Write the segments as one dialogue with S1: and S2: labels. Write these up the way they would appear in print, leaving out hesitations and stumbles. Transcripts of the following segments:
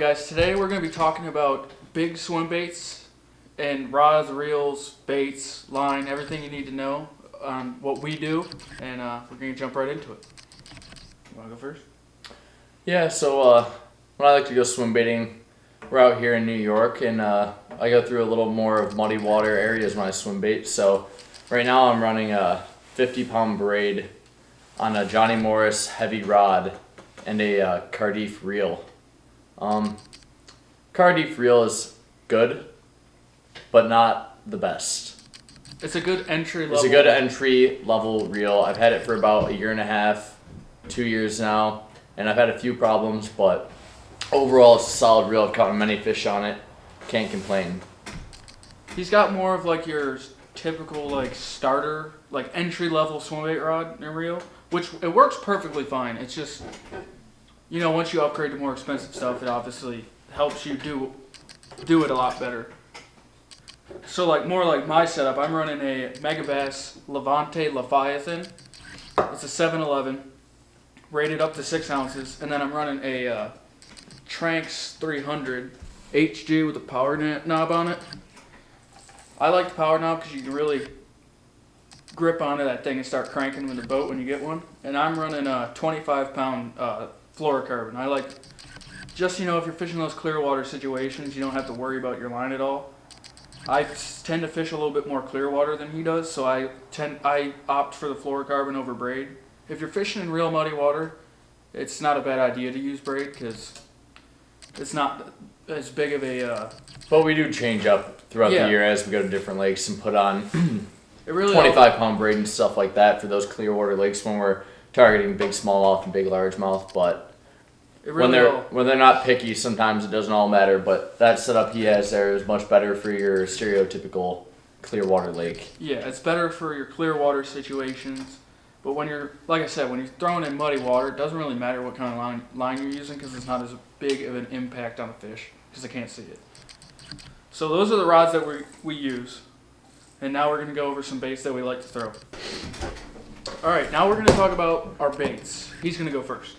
S1: guys, today we're going to be talking about big swim baits and rods, reels, baits, line, everything you need to know on what we do, and we're going to jump right into it. You want to go first?
S2: Yeah, so when I like to go swim baiting, we're out here in New York, and I go through a little more of muddy water areas when I swim bait. So right now I'm running a 50-pound braid on a Johnny Morris heavy rod and a Cardiff reel. Cardiff reel is good, but not the best.
S1: It's a good entry level.
S2: It's a good entry level reel. I've had it for about a year and a half, 2 years now, and I've had a few problems, but overall it's a solid reel. I've caught many fish on it. Can't complain.
S1: He's got more of like your typical like starter, like entry level swim bait rod and reel, which it works perfectly fine. It's just, you know, once you upgrade to more expensive stuff, it obviously helps you do it a lot better. So like more like my setup, I'm running a Megabass Levante Leviathan. It's a 7-11, rated up to 6 ounces, and then I'm running a Tranx 300 HG with a power knob on it. I like the power knob because you can really grip onto that thing and start cranking with the boat when you get one. And I'm running a 25-pound fluorocarbon. I like, just, you know, if you're fishing those clear water situations, you don't have to worry about your line at all. I tend to fish a little bit more clear water than he does, so I opt for the fluorocarbon over braid. If you're fishing in real muddy water, it's not a bad idea to use braid because it's not as big of a...
S2: But we do change up throughout the year as we go to different lakes and put on
S1: it really
S2: 25-pound braid and stuff like that for those clear water lakes when we're targeting big smallmouth and big largemouth. But when they're not picky, sometimes it doesn't all matter. But that setup he has there is much better for your stereotypical clear water lake.
S1: Yeah, it's better for your clear water situations. But when you're, like I said, when you're throwing in muddy water, it doesn't really matter what kind of line you're using because it's not as big of an impact on the fish because they can't see it. So those are the rods that we use. And now we're going to go over some baits that we like to throw. All right, now we're going to talk about our baits. He's going to go first.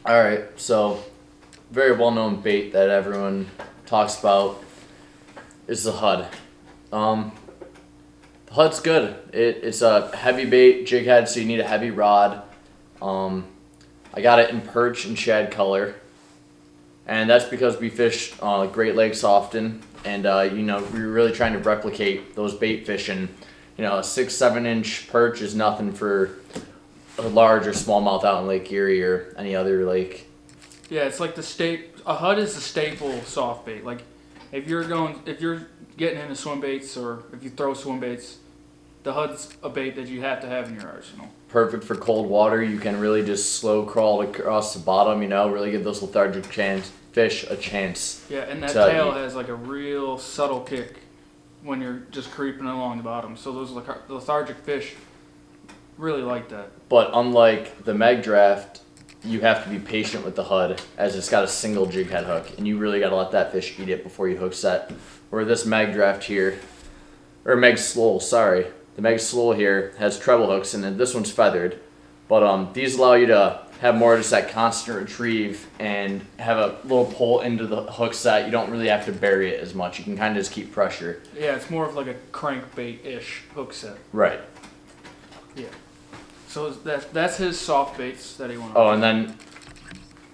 S2: All right, so very well-known bait that everyone talks about is the Hud. The Hud's good. It's a heavy bait, jig head, so you need a heavy rod. I got it in perch and shad color. And that's because we fish Great Lakes often, and you know, we're really trying to replicate those bait fishing. You know, a 6-7 inch perch is nothing for a large or smallmouth out in Lake Erie or any other lake.
S1: Yeah, it's like a Hud is the staple soft bait. Like if you're getting into swim baits or if you throw swim baits, the Hud's a bait that you have to have in your arsenal.
S2: Perfect for cold water. You can really just slow crawl across the bottom, you know, really give those lethargic fish a chance.
S1: Yeah, and that tail has like a real subtle kick when you're just creeping along the bottom. So those lethargic fish really like that.
S2: But unlike the Meg Draft, you have to be patient with the Hud as it's got a single jig head hook, and you really got to let that fish eat it before you hook set. Where this Meg Draft here, or Meg Slowl, sorry. The Meg Slowl here has treble hooks, and this one's feathered. But these allow you to have more just that constant retrieve and have a little pull into the hook set. You don't really have to bury it as much. You can kind of just keep pressure.
S1: Yeah, it's more of like a crankbait-ish hook set.
S2: Right.
S1: Yeah. So that's his soft baits that he wants.
S2: Oh, and then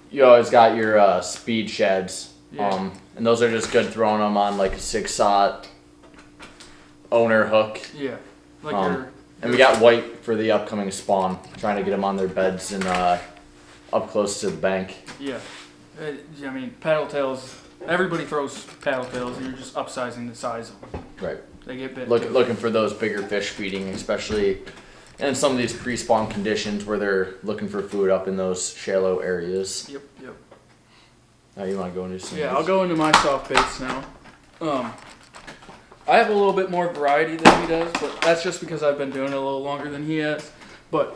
S2: you always got your speed shads.
S1: Yeah.
S2: And those are just good throwing them on like a 6-aught owner hook.
S1: Yeah. Like
S2: and we got white for the upcoming spawn, trying to get them on their beds and up close to the bank.
S1: Yeah. I mean, paddle tails, everybody throws paddle tails, and you're just upsizing the size of them.
S2: Right.
S1: They get bit.
S2: Looking for those bigger fish feeding, especially in some of these pre-spawn conditions where they're looking for food up in those shallow areas.
S1: Yep.
S2: Now you want to go into some?
S1: Yeah, I'll go into my soft baits now. I have a little bit more variety than he does, but that's just because I've been doing it a little longer than he has. But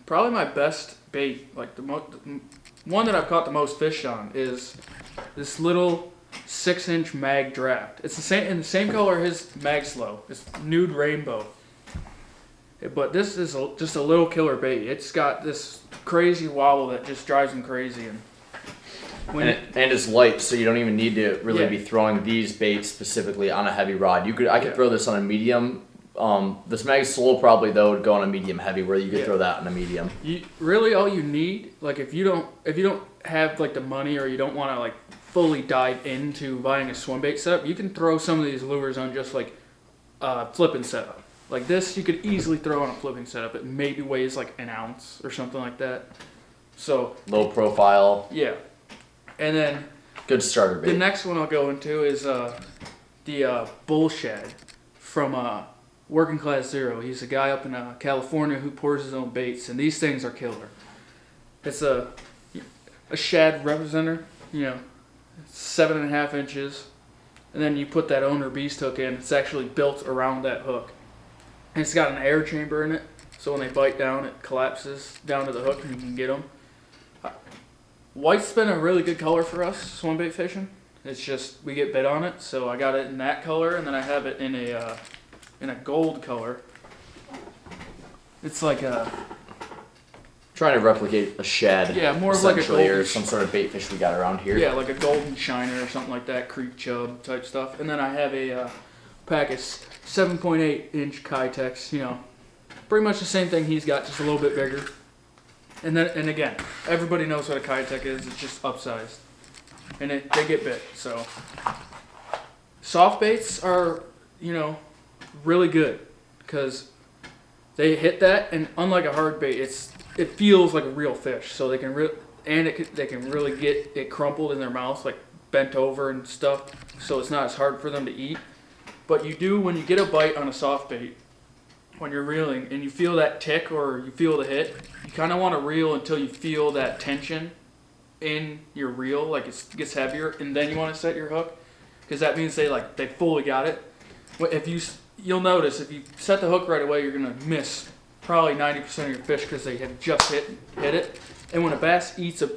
S1: probably my best bait, like the one that I've caught the most fish on, is this little 6-inch mag draft. It's in the same color as Mag Slow. It's nude rainbow. But this is just a little killer bait. It's got this crazy wobble that just drives them crazy. And
S2: and it's light, so you don't even need to really
S1: Yeah.
S2: be throwing these baits specifically on a heavy rod. I could throw this on a medium. This Mag Slow probably though would go on a medium heavy, where you could throw that on a medium.
S1: Really all you need, like if you don't have like the money, or you don't want to like fully dive into buying a swim bait setup, you can throw some of these lures on just like flipping setup. Like this, you could easily throw on a flipping setup. It maybe weighs like an ounce or something like that. So
S2: Low profile.
S1: yeah. And then
S2: Good starter bait.
S1: the next one I'll go into is the bull shad from Working Class Zero. He's a guy up in California who pours his own baits, and these things are killer. It's a shad representer, 7.5 inches, and then you put that owner beast hook in. It's actually built around that hook, and it's got an air chamber in it, so when they bite down, it collapses down to the hook, and you can get them. White's been a really good color for us swim bait fishing. It's just we get bit on it, so I got it in that color, and then I have it in a gold color. It's like a
S2: Trying to replicate a shad.
S1: Yeah, more of like a
S2: essentially, or
S1: golden
S2: some sort of bait fish we got around here.
S1: yeah, like a golden shiner or something like that, creek chub type stuff. And then I have a pack of 7.8 inch Kitex. Pretty much the same thing he's got, just a little bit bigger. And again, everybody knows what a Kitex is. It's just upsized, and they get bit. So soft baits are really good because they hit that, and unlike a hard bait, it feels like a real fish. So they can they can really get it crumpled in their mouth, like bent over and stuff. So it's not as hard for them to eat. But you do, when you get a bite on a soft bait, when you're reeling and you feel that tick or you feel the hit, you kind of want to reel until you feel that tension in your reel, like it gets heavier, and then you want to set your hook, because that means they fully got it. You'll notice if you set the hook right away, you're gonna miss probably 90% of your fish because they have just hit it. And when a bass eats a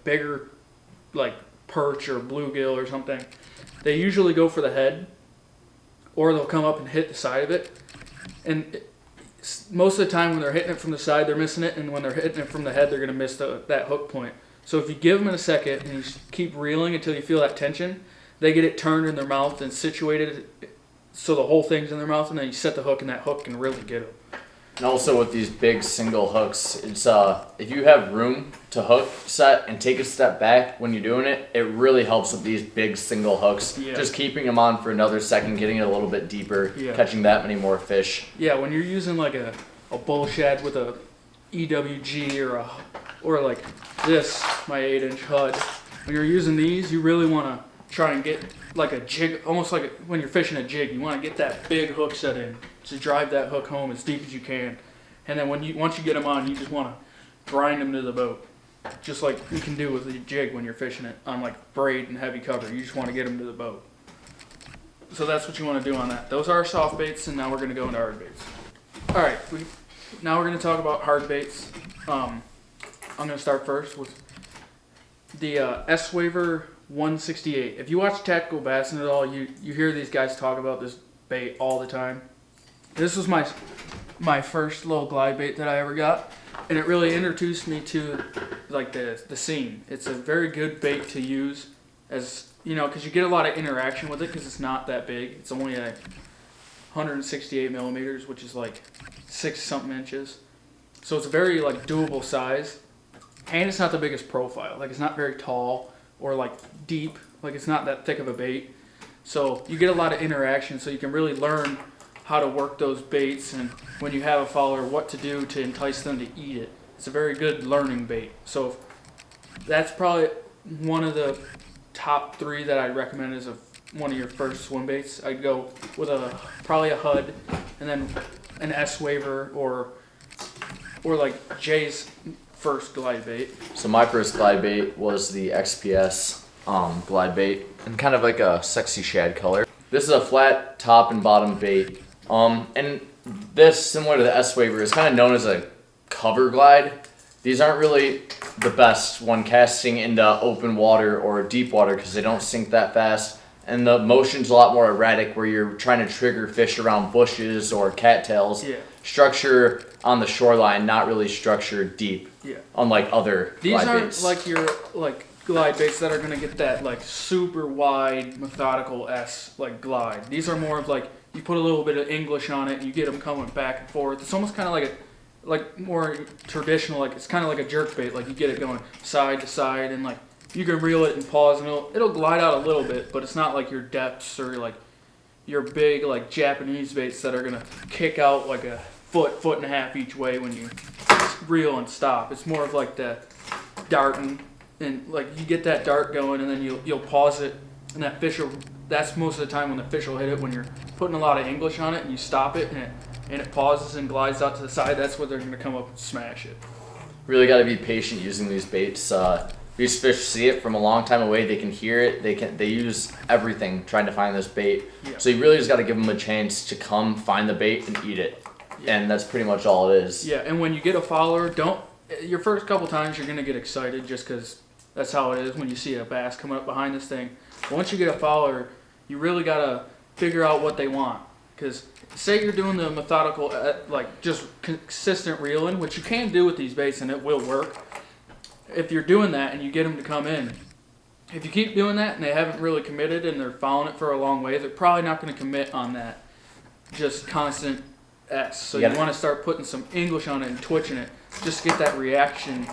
S1: bigger like perch or bluegill or something, they usually go for the head, or they'll come up and hit the side of it. And most of the time when they're hitting it from the side, they're missing it, and when they're hitting it from the head, they're going to miss that hook point. So if you give them in a second and you keep reeling until you feel that tension, they get it turned in their mouth and situated so the whole thing's in their mouth, and then you set the hook, and that hook can really get them.
S2: And also with these big single hooks, it's if you have room to hook set and take a step back when you're doing it, it really helps with these big single hooks.
S1: Yeah.
S2: Just keeping them on for another second, getting it a little bit deeper, catching that many more fish.
S1: Yeah, when you're using like a bull shad with a EWG or like this, my 8-inch HUD, when you're using these, you really want to try and get like a jig, almost like when you're fishing a jig. You want to get that big hook set in to drive that hook home as deep as you can. And then once you get them on, you just want to grind them to the boat, just like you can do with a jig when you're fishing it on like braid and heavy cover. You just want to get them to the boat. So that's what you want to do on that. Those are our soft baits, and now we're going to go into hard baits. All right, now we're going to talk about hard baits. I'm going to start first with the S-Waver 168. If you watch Tactical Bassing at all, you hear these guys talk about this bait all the time. This was my first little glide bait that I ever got, and it really introduced me to like the scene. It's a very good bait to use, as because you get a lot of interaction with it because it's not that big. It's only 168 millimeters, which is like 6-something inches. So it's a very like doable size, and it's not the biggest profile. Like it's not very tall or like deep. Like it's not that thick of a bait. So you get a lot of interaction, so you can really learn how to work those baits, and when you have a follower, what to do to entice them to eat it. It's a very good learning bait. So that's probably one of the top 3 that I'd recommend as one of your first swim baits. I'd go with probably a HUD, and then an S-Waver or like Jay's first glide bait.
S2: So my first glide bait was the XPS glide bait, and kind of like a sexy shad color. This is a flat top and bottom bait. And this, similar to the S-Waver, is kind of known as a cover glide. These aren't really the best when casting into open water or deep water because they don't sink that fast. And the motion's a lot more erratic, where you're trying to trigger fish around bushes or cattails.
S1: Yeah.
S2: structure on the shoreline, not really structure deep.
S1: Yeah.
S2: Unlike other
S1: These
S2: glide
S1: aren't
S2: baits.
S1: like your glide baits that are gonna get that like super wide methodical S like glide. These are more of like you put a little bit of English on it and you get them coming back and forth. It's almost kind of like more traditional. Like it's kind of like a jerk bait. Like you get it going side to side and like you can reel it and pause and it'll glide out a little bit, but it's not like your depths or like your big like Japanese baits that are gonna kick out like a foot and a half each way when you reel and stop. It's more of like the darting. And like you get that dart going, and then you'll pause it, and that fish will. That's most of the time when the fish will hit it. When you're putting a lot of English on it, and you stop it, and it pauses and glides out to the side. That's where they're gonna come up and smash it.
S2: Really got to be patient using these baits. These fish see it from a long time away. They can hear it. They use everything trying to find this bait.
S1: Yeah.
S2: So you really just got to give them a chance to come find the bait and eat it.
S1: Yeah.
S2: And that's pretty much all it is.
S1: Yeah, and when you get a follower, your first couple times you're gonna get excited just because that's how it is when you see a bass coming up behind this thing. But once you get a follower, you really gotta figure out what they want. Because say you're doing the methodical, like just consistent reeling, which you can do with these baits and it will work. If you're doing that and you get them to come in, if you keep doing that and they haven't really committed and they're following it for a long way, they're probably not going to commit on that just constant S. So you want to start putting some English on it and twitching it just to get that reaction,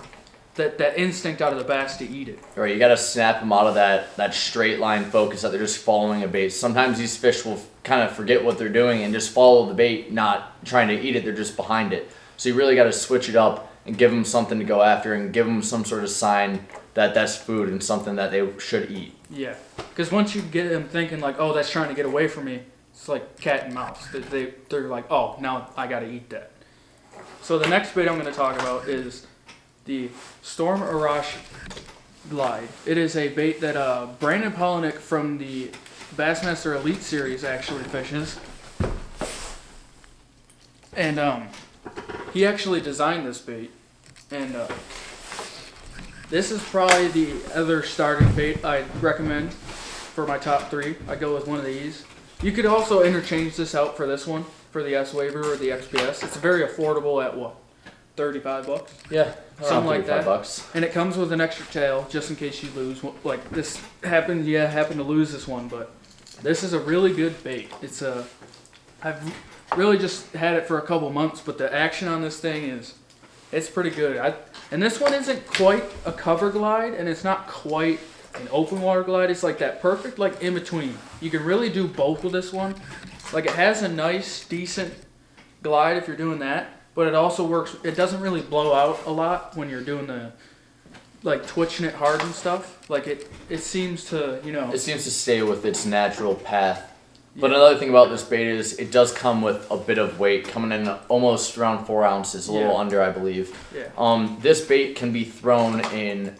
S1: that instinct out of the bass to eat it.
S2: Right, you got to snap them out of that straight line focus that they're just following a bait. Sometimes these fish will kind of forget what they're doing and just follow the bait, not trying to eat it. They're just behind it. So you really got to switch it up and give them something to go after and give them some sort of sign that that's food and something that they should eat.
S1: Yeah, because once you get them thinking like, oh, that's trying to get away from me, it's like cat and mouse. They're like, oh, now I got to eat that. So the next bait I'm going to talk about is the Storm Arash Glide. It is a bait that Brandon Polinick from the Bassmaster Elite Series actually fishes. And he actually designed this bait. And this is probably the other starting bait I'd recommend for my top three. I go with one of these. You could also interchange this out for this one, for the S-Waver or the XPS. It's very affordable at what? $35?
S2: Yeah,
S1: something like that.
S2: $35.
S1: And it comes with an extra tail just in case you lose. Like this happened, happened to lose this one, but this is a really good bait. I've really just had it for a couple months, but the action on this thing it's pretty good. And this one isn't quite a cover glide, and it's not quite an open water glide. It's like that perfect like in between. You can really do both with this one. Like it has a nice, decent glide if you're doing that. But it also works, it doesn't really blow out a lot when you're doing the, like twitching it hard and stuff. Like it seems to,
S2: It seems to stay with its natural path. But another thing about this bait is it does come with a bit of weight, coming in almost around 4 ounces, a little under, I believe.
S1: Yeah.
S2: This bait can be thrown in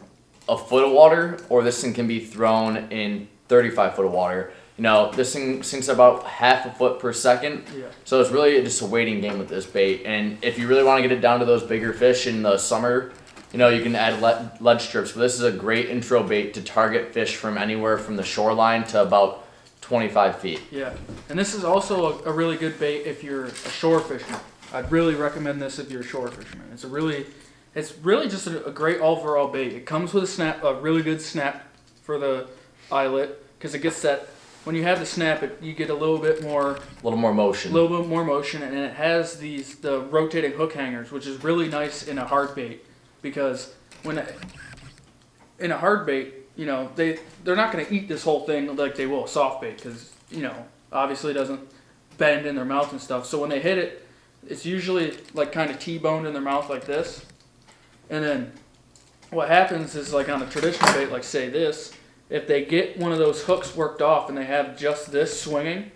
S2: a foot of water, or this thing can be thrown in 35 foot of water. This thing sinks about half a foot per second.
S1: Yeah.
S2: So it's really just a waiting game with this bait. And if you really want to get it down to those bigger fish in the summer, you can add lead strips. But this is a great intro bait to target fish from anywhere from the shoreline to about 25 feet.
S1: Yeah. And this is also a really good bait if you're a shore fisherman. I'd really recommend this if you're a shore fisherman. It's really just a great overall bait. It comes with a really good snap for the eyelet, because it gets that. When you have the snap, you get a little bit more motion. And it has the rotating hook hangers, which is really nice in a hard bait, because in a hard bait, they're not going to eat this whole thing like they will a soft bait, because obviously it doesn't bend in their mouth and stuff. So when they hit it, it's usually like kind of T-boned in their mouth like this, and then what happens is like on a traditional bait, like say this. If they get one of those hooks worked off and they have just this swinging,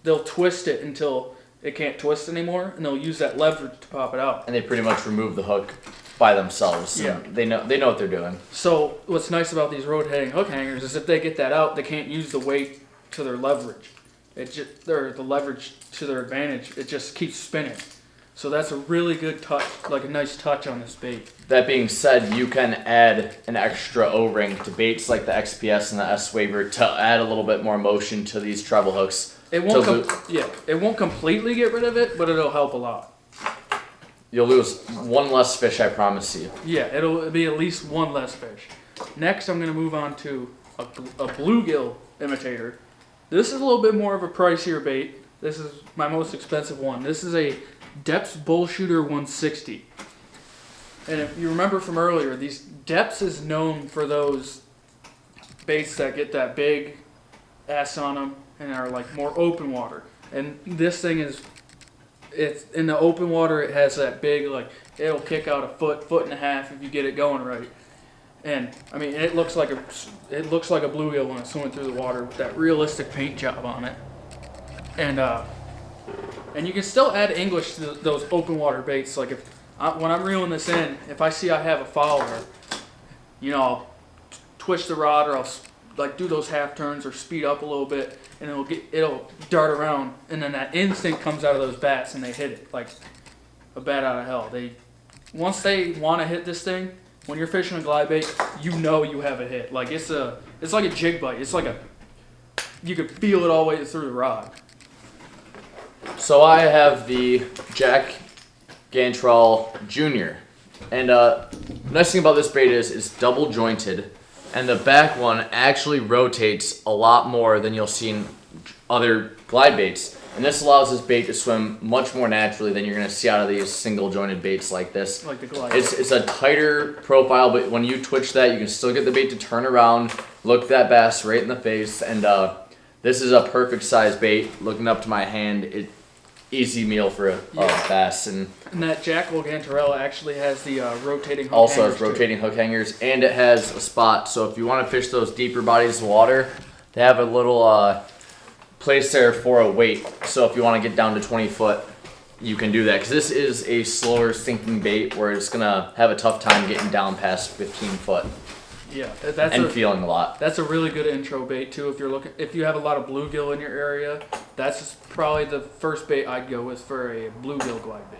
S1: they'll twist it until it can't twist anymore, and they'll use that leverage to pop it out.
S2: And they pretty much remove the hook by themselves.
S1: Yeah.
S2: They know what they're doing.
S1: So what's nice about these rotating hook hangers is if they get that out, they can't use the weight to their leverage. The leverage to their advantage. It just keeps spinning. So that's a really good touch, like a nice touch on this bait.
S2: That being said, you can add an extra O-ring to baits like the XPS and the S-Waver to add a little bit more motion to these treble hooks.
S1: It won't completely get rid of it, but it'll help a lot.
S2: You'll lose one less fish, I promise you.
S1: Yeah, it'll be at least one less fish. Next, I'm gonna move on to a bluegill imitator. This is a little bit more of a pricier bait. This is my most expensive one. This is a Depths Bull Shooter 160. And if you remember from earlier, these Depths is known for those baits that get that big ass on them and are like more open water. And this thing it's in the open water. It has that big, like, it'll kick out a foot and a half if you get it going right. And I mean, it looks like a bluegill when it's swimming through the water with that realistic paint job on it. And you can still add English to those open water baits. Like when I'm reeling this in, if I see I have a follower, I'll twist the rod, or I'll like do those half turns or speed up a little bit, and it'll dart around, and then that instinct comes out of those bats, and they hit it like a bat out of hell. Once they want to hit this thing, when you're fishing a glide bait, you have a hit. Like it's like a jig bite. It's like you could feel it all the way through the rod.
S2: So I have the Jack Gantrell Jr. And the nice thing about this bait is it's double jointed, and the back one actually rotates a lot more than you'll see in other glide baits. And this allows this bait to swim much more naturally than you're going to see out of these single jointed baits like this.
S1: Like the glide.
S2: It's a tighter profile, but when you twitch that, you can still get the bait to turn around, look that bass right in the face, and this is a perfect size bait. Looking up to my hand, easy meal for a bass. And
S1: that Jack Gantrell actually has the rotating hook
S2: also
S1: hangers
S2: has rotating hook hangers, and it has a spot. So if you want to fish those deeper bodies of water, they have a little place there for a weight. So if you want to get down to 20 foot, you can do that, because this is a slower sinking bait where it's gonna have a tough time getting down past 15 foot.
S1: Yeah,
S2: feeling a lot.
S1: That's a really good intro bait too. If you have a lot of bluegill in your area, that's probably the first bait I'd go with for a bluegill glide bait.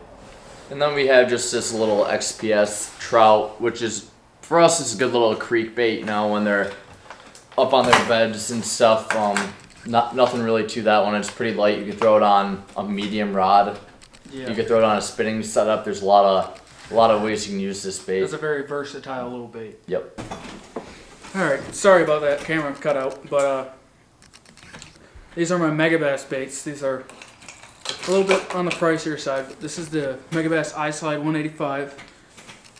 S2: And then we have just this little XPS trout, which is, for us, it's a good little creek bait when they're up on their beds and stuff. Nothing really to that one. It's pretty light. You can throw it on a medium rod.
S1: Yeah.
S2: You can throw it on a spinning setup. There's a lot of ways you can use this bait.
S1: It's a very versatile little bait.
S2: Yep.
S1: All right, sorry about that camera cutout, but these are my Megabass baits. These are a little bit on the pricier side. This is the Megabass iSlide 185.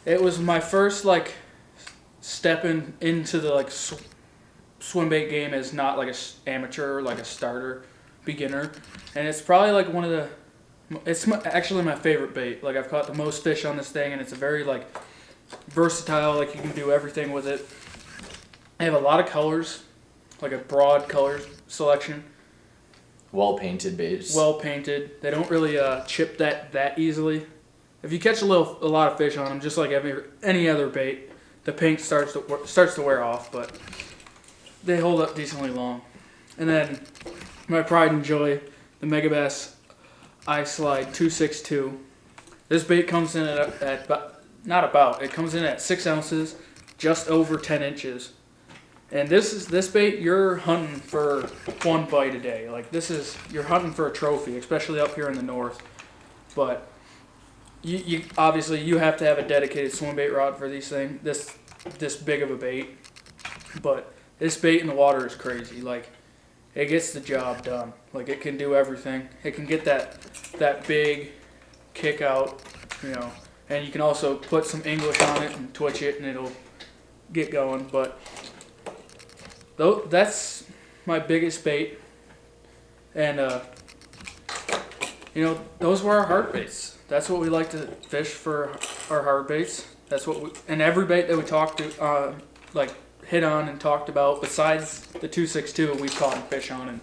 S1: It was my first stepping into the swim bait game as not like a amateur, like a starter, beginner, and it's probably one of the. It's actually my favorite bait. I've caught the most fish on this thing, and it's a very versatile. You can do everything with it. I have a lot of colors, a broad color selection.
S2: Well painted baits.
S1: Well painted. They don't really chip that easily. If you catch a lot of fish on them, just like any other bait, the paint starts to wear off, but they hold up decently long. And then my pride and joy, the Megabass iSlide 262. This bait comes in it comes in at 6 ounces, just over 10 inches. And this bait, you're hunting for one bite a day. You're hunting for a trophy, especially up here in the north. But you obviously you have to have a dedicated swim bait rod for these things. This big of a bait. But this bait in the water is crazy. It gets the job done. It can do everything. It can get that big kick out, and you can also put some English on it and twitch it, and it'll get going. But that's my biggest bait, and those were our hard baits. That's what we like to fish for our hard baits. And every bait that we talked to, hit on and talked about, besides the 262, we've caught fish on, and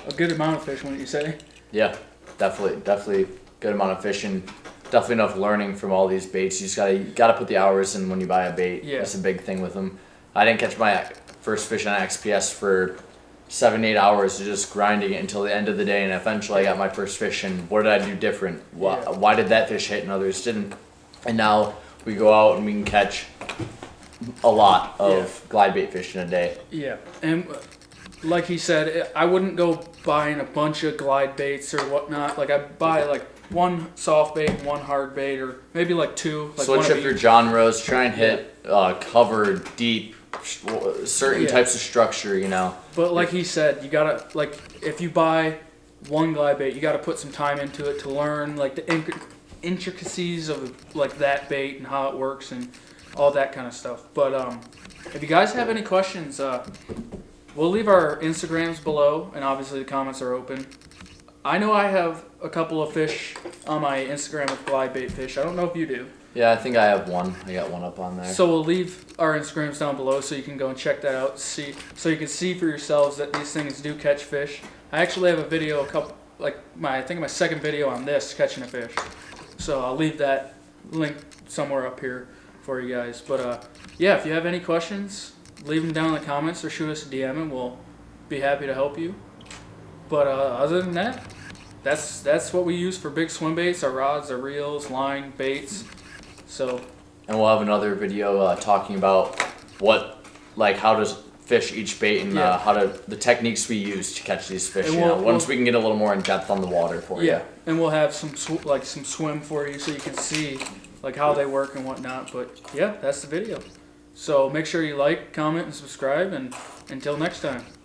S1: a good amount of fish, wouldn't you say?
S2: Yeah, definitely good amount of fishing. Definitely enough learning from all these baits. You just gotta put the hours in when you buy a bait.
S1: Yeah.
S2: That's a big thing with them. I didn't catch my first fish on XPS for 7-8 hours, just grinding it until the end of the day, and eventually I got my first fish. And what did I do different? Why did that fish hit and others didn't? And now we go out and we can catch a lot of glide bait fish in a day.
S1: Yeah, and like he said, I wouldn't go buying a bunch of glide baits or whatnot. I buy one soft bait, one hard bait, or maybe like two. Like
S2: Switch
S1: one
S2: up your genres. Try and hit cover, deep, certain types of structure. You know.
S1: But like he said, you gotta like if you buy one glide bait, you gotta put some time into it to learn like the intricacies of like that bait and how it works and all that kind of stuff. But if you guys have any questions, we'll leave our Instagrams below, and obviously the comments are open. I know I have a couple of fish on my Instagram with glide bait fish. I don't know if you do.
S2: Yeah, I think I have one. I got one up on there.
S1: So we'll leave our Instagrams down below so you can go and check that out. So you can see for yourselves that these things do catch fish. I actually have a video, I think my second video on this catching a fish. So I'll leave that link somewhere up here for you guys. But yeah, if you have any questions, leave them down in the comments or shoot us a DM, and we'll be happy to help you. But other than that, that's what we use for big swim baits: our rods, our reels, line, baits. So.
S2: And we'll have another video talking about how to fish each bait and the techniques we use to catch these fish. Once we can get a little more in depth on the water for you.
S1: Yeah, and we'll have some swim for you so you can see like how they work and whatnot. But yeah, that's the video. So make sure you like, comment, and subscribe, and until next time.